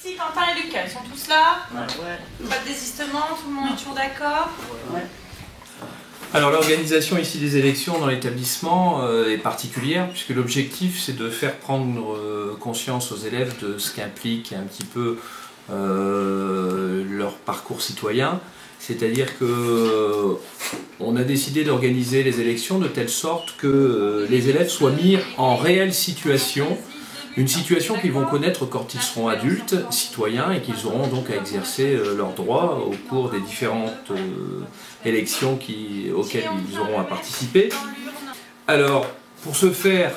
Si, Quentin et Lucas, ils sont tous là? Ouais. Pas de désistement, tout le monde est toujours d'accord? Ouais. Alors l'organisation ici des élections dans l'établissement est particulière puisque l'objectif c'est de faire prendre conscience aux élèves de ce qu'implique un petit peu leur parcours citoyen. C'est-à-dire que on a décidé d'organiser les élections de telle sorte que les élèves soient mis en réelle situation, une situation qu'ils vont connaître quand ils seront adultes, citoyens, et qu'ils auront donc à exercer leurs droits au cours des différentes élections auxquelles ils auront à participer. Alors, pour ce faire,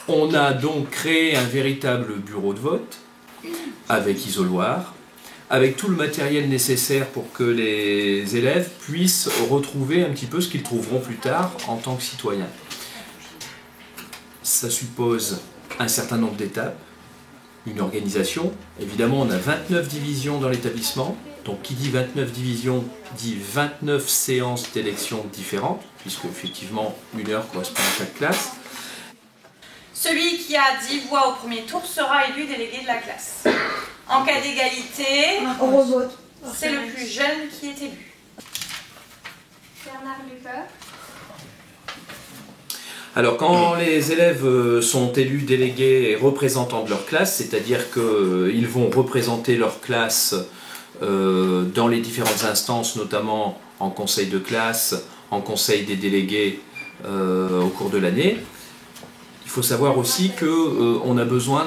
on a donc créé un véritable bureau de vote avec isoloir, avec tout le matériel nécessaire pour que les élèves puissent retrouver un petit peu ce qu'ils trouveront plus tard en tant que citoyens. Ça suppose un certain nombre d'étapes, une organisation. Évidemment, on a 29 divisions dans l'établissement. Donc, qui dit 29 divisions dit 29 séances d'élections différentes, puisque effectivement, 1 heure correspond à chaque classe. Celui qui a 10 voix au premier tour sera élu délégué de la classe. En cas d'égalité, on revote. C'est le plus jeune qui est élu. Bernard Lucas. Alors quand les élèves sont élus délégués et représentants de leur classe, c'est-à-dire qu'ils vont représenter leur classe dans les différentes instances, notamment en conseil de classe, en conseil des délégués au cours de l'année, il faut savoir aussi qu'on a besoin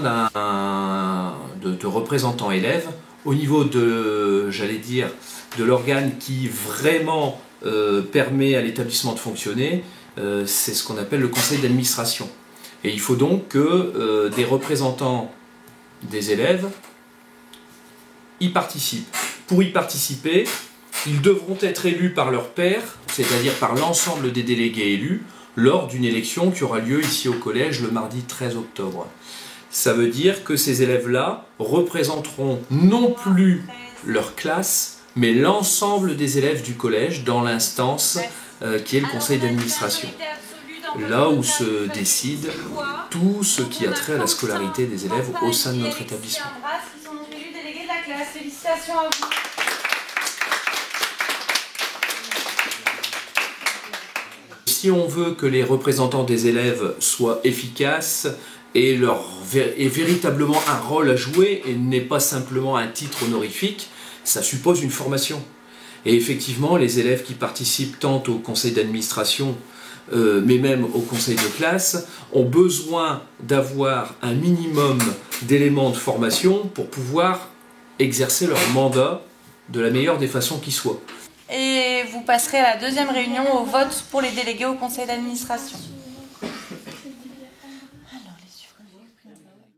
de représentants élèves au niveau de, j'allais dire, de l'organe qui vraiment permet à l'établissement de fonctionner. C'est ce qu'on appelle le conseil d'administration. Et il faut donc que des représentants des élèves y participent. Pour y participer, ils devront être élus par leur pairs, c'est-à-dire par l'ensemble des délégués élus, lors d'une élection qui aura lieu ici au collège le mardi 13 octobre. Ça veut dire que ces élèves-là représenteront non plus leur classe, mais l'ensemble des élèves du collège dans l'instance qui est le conseil d'administration. Là où se décide tout ce qui a trait à la scolarité des élèves au sein de notre établissement. Ils sont élus délégués de la classe. Félicitations à vous. Si on veut que les représentants des élèves soient efficaces et aient véritablement un rôle à jouer et n'aient pas simplement un titre honorifique, ça suppose une formation. Et effectivement, les élèves qui participent tant au conseil d'administration, mais même au conseil de classe, ont besoin d'avoir un minimum d'éléments de formation pour pouvoir exercer leur mandat de la meilleure des façons qui soit. Et vous passerez à la deuxième réunion au vote pour les délégués au conseil d'administration.